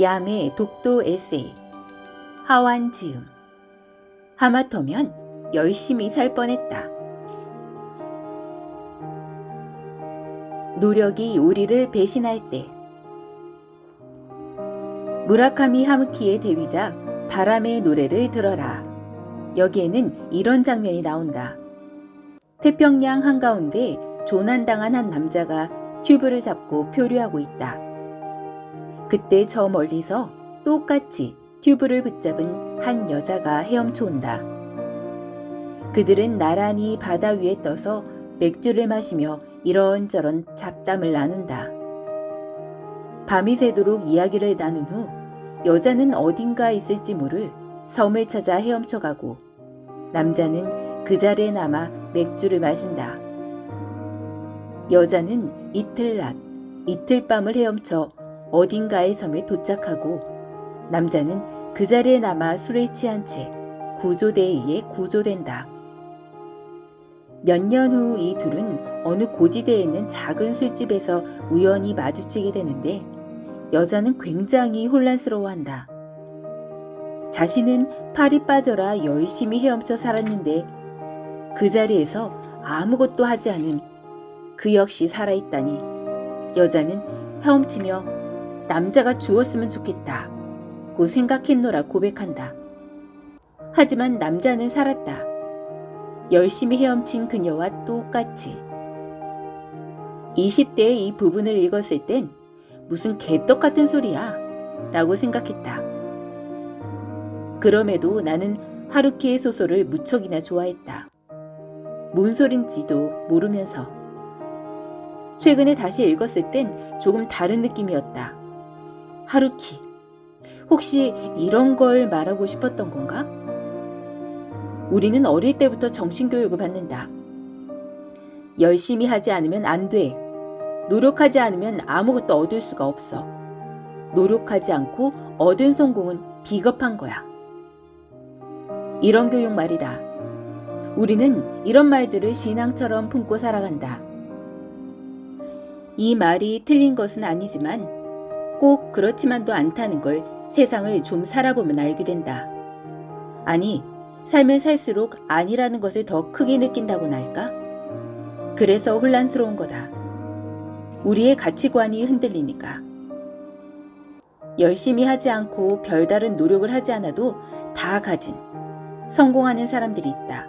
야매 독도 에세이 하완지음. 하마터면 열심히 살 뻔했다. 노력이 우리를 배신할 때. 무라카미 하무키의 데뷔작 바람의 노래를 들어라. 여기에는 이런 장면이 나온다. 태평양 한가운데 조난당한 한 남자가 튜브를 잡고 표류하고 있다. 그때 저 멀리서 똑같이 튜브를 붙잡은 한 여자가 헤엄쳐 온다. 그들은 나란히 바다 위에 떠서 맥주를 마시며 이런저런 잡담을 나눈다. 밤이 새도록 이야기를 나눈 후 여자는 어딘가 있을지 모를 섬을 찾아 헤엄쳐가고 남자는 그 자리에 남아 맥주를 마신다. 여자는 이틀낮, 이틀밤을 헤엄쳐 어딘가의 섬에 도착하고 남자는 그 자리에 남아 술에 취한 채 구조대에 의해 구조된다. 몇 년 후 이 둘은 어느 고지대에 있는 작은 술집에서 우연히 마주치게 되는데 여자는 굉장히 혼란스러워한다. 자신은 팔이 빠져라 열심히 헤엄쳐 살았는데 그 자리에서 아무것도 하지 않은 그 역시 살아있다니. 여자는 헤엄치며 남자가 죽었으면 좋겠다 고 생각했노라 고백한다. 하지만 남자는 살았다. 열심히 헤엄친 그녀와 똑같이. 20대의 이 부분을 읽었을 땐 무슨 개떡 같은 소리야 라고 생각했다. 그럼에도 나는 하루키의 소설을 무척이나 좋아했다. 뭔 소린지도 모르면서. 최근에 다시 읽었을 땐 조금 다른 느낌이었다. 하루키, 혹시 이런 걸 말하고 싶었던 건가? 우리는 어릴 때부터 정신교육을 받는다. 열심히 하지 않으면 안 돼. 노력하지 않으면 아무것도 얻을 수가 없어. 노력하지 않고 얻은 성공은 비겁한 거야. 이런 교육 말이다. 우리는 이런 말들을 신앙처럼 품고 살아간다. 이 말이 틀린 것은 아니지만 꼭 그렇지만도 않다는 걸 세상을 좀 살아보면 알게 된다. 아니, 삶을 살수록 아니라는 것을 더 크게 느낀다고나 할까? 그래서 혼란스러운 거다. 우리의 가치관이 흔들리니까. 열심히 하지 않고 별다른 노력을 하지 않아도 다 가진, 성공하는 사람들이 있다.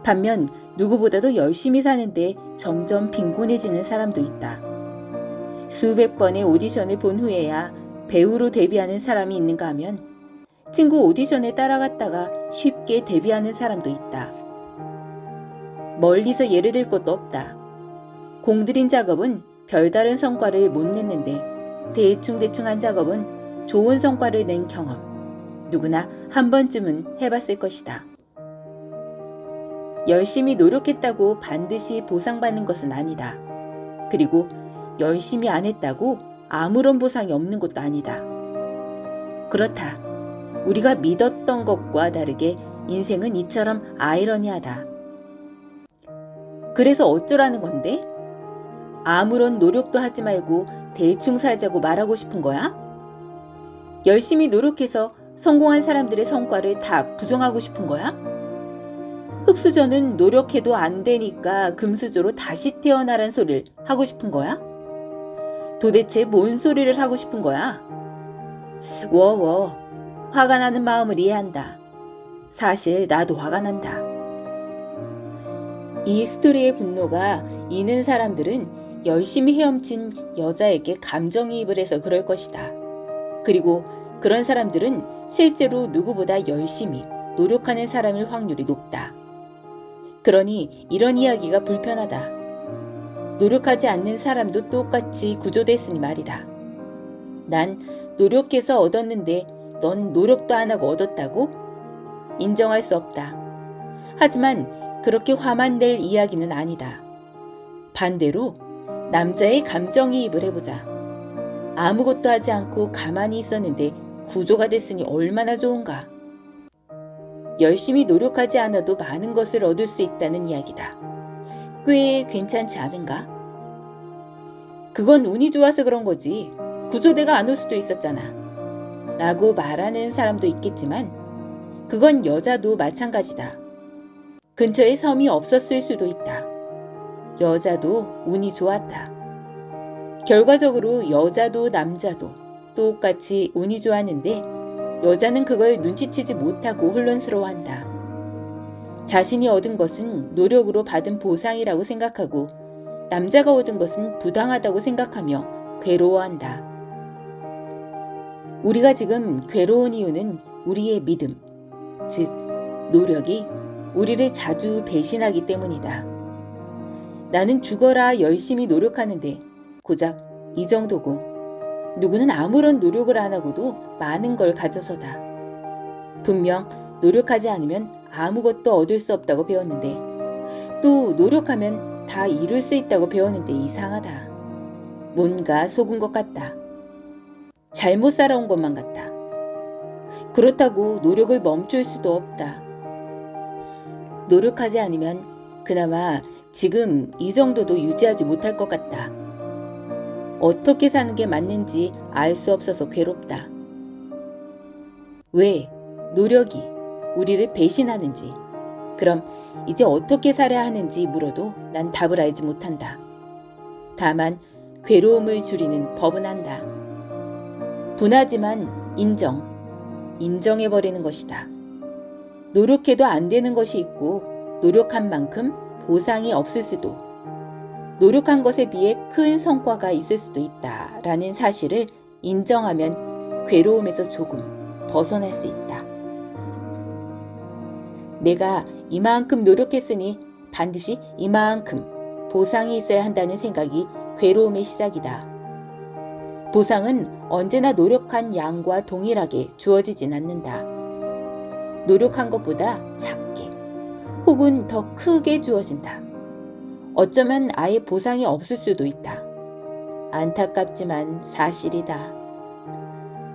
반면 누구보다도 열심히 사는데 점점 빈곤해지는 사람도 있다. 수백 번의 오디션을 본 후에야 배우로 데뷔하는 사람이 있는가 하면 친구 오디션에 따라갔다가 쉽게 데뷔하는 사람도 있다. 멀리서 예를 들 것도 없다. 공들인 작업은 별다른 성과를 못 냈는데 대충대충 한 작업은 좋은 성과를 낸 경험. 누구나 한 번쯤은 해봤을 것이다. 열심히 노력했다고 반드시 보상받는 것은 아니다. 그리고 열심히 안 했다고 아무런 보상이 없는 것도 아니다. 그렇다. 우리가 믿었던 것과 다르게 인생은 이처럼 아이러니하다. 그래서 어쩌라는 건데? 아무런 노력도 하지 말고 대충 살자고 말하고 싶은 거야? 열심히 노력해서 성공한 사람들의 성과를 다 부정하고 싶은 거야? 흙수저는 노력해도 안 되니까 금수저로 다시 태어나란 소리를 하고 싶은 거야? 도대체 뭔 소리를 하고 싶은 거야? 워워. 화가 나는 마음을 이해한다. 사실 나도 화가 난다. 이 스토리의 분노가 있는 사람들은 열심히 헤엄친 여자에게 감정이입을 해서 그럴 것이다. 그리고 그런 사람들은 실제로 누구보다 열심히 노력하는 사람일 확률이 높다. 그러니 이런 이야기가 불편하다. 노력하지 않는 사람도 똑같이 구조됐으니 말이다. 난 노력해서 얻었는데 넌 노력도 안 하고 얻었다고? 인정할 수 없다. 하지만 그렇게 화만 낼 이야기는 아니다. 반대로 남자의 감정이입을 해보자. 아무것도 하지 않고 가만히 있었는데 구조가 됐으니 얼마나 좋은가. 열심히 노력하지 않아도 많은 것을 얻을 수 있다는 이야기다. 꽤 괜찮지 않은가? 그건 운이 좋아서 그런 거지. 구조대가 안 올 수도 있었잖아. 라고 말하는 사람도 있겠지만 그건 여자도 마찬가지다. 근처에 섬이 없었을 수도 있다. 여자도 운이 좋았다. 결과적으로 여자도 남자도 똑같이 운이 좋았는데 여자는 그걸 눈치채지 못하고 혼란스러워한다. 자신이 얻은 것은 노력으로 받은 보상이라고 생각하고 남자가 얻은 것은 부당하다고 생각하며 괴로워한다. 우리가 지금 괴로운 이유는 우리의 믿음, 즉 노력이 우리를 자주 배신하기 때문이다. 나는 죽어라 열심히 노력하는데 고작 이 정도고 누구는 아무런 노력을 안 하고도 많은 걸 가져서다. 분명 노력하지 않으면 아무것도 얻을 수 없다고 배웠는데 또 노력하면 다 이룰 수 있다고 배웠는데 이상하다. 뭔가 속은 것 같다. 잘못 살아온 것만 같다. 그렇다고 노력을 멈출 수도 없다. 노력하지 않으면 그나마 지금 이 정도도 유지하지 못할 것 같다. 어떻게 사는 게 맞는지 알 수 없어서 괴롭다. 왜 노력이 우리를 배신하는지, 그럼 이제 어떻게 살아야 하는지 물어도 난 답을 알지 못한다. 다만 괴로움을 줄이는 법은 안다. 분하지만 인정해버리는 것이다. 노력해도 안 되는 것이 있고 노력한 만큼 보상이 없을 수도, 노력한 것에 비해 큰 성과가 있을 수도 있다라는 사실을 인정하면 괴로움에서 조금 벗어날 수 있다. 내가 이만큼 노력했으니 반드시 이만큼 보상이 있어야 한다는 생각이 괴로움의 시작이다. 보상은 언제나 노력한 양과 동일하게 주어지진 않는다. 노력한 것보다 작게 혹은 더 크게 주어진다. 어쩌면 아예 보상이 없을 수도 있다. 안타깝지만 사실이다.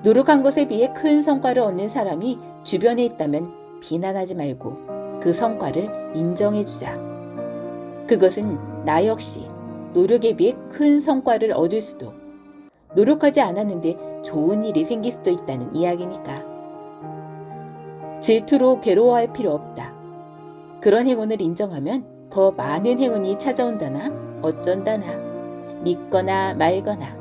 노력한 것에 비해 큰 성과를 얻는 사람이 주변에 있다면 비난하지 말고 그 성과를 인정해주자. 그것은 나 역시 노력에 비해 큰 성과를 얻을 수도, 노력하지 않았는데 좋은 일이 생길 수도 있다는 이야기니까. 질투로 괴로워할 필요 없다. 그런 행운을 인정하면 더 많은 행운이 찾아온다나 어쩐다나, 믿거나 말거나.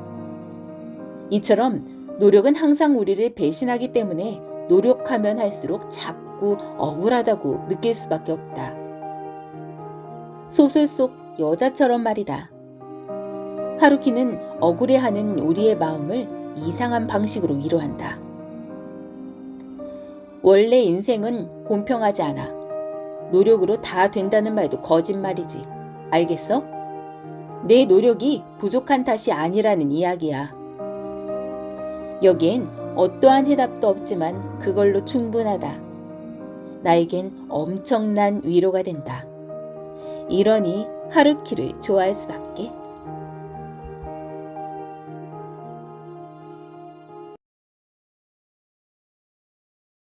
이처럼 노력은 항상 우리를 배신하기 때문에 노력하면 할수록 자꾸 억울하다고 느낄 수밖에 없다. 소설 속 여자처럼 말이다. 하루키는 억울해하는 우리의 마음을 이상한 방식으로 위로한다. 원래 인생은 공평하지 않아. 노력으로 다 된다는 말도 거짓말이지. 알겠어? 내 노력이 부족한 탓이 아니라는 이야기야. 여기엔 어떠한 해답도 없지만 그걸로 충분하다. 나에겐 엄청난 위로가 된다. 이러니 하루키를 좋아할 수밖에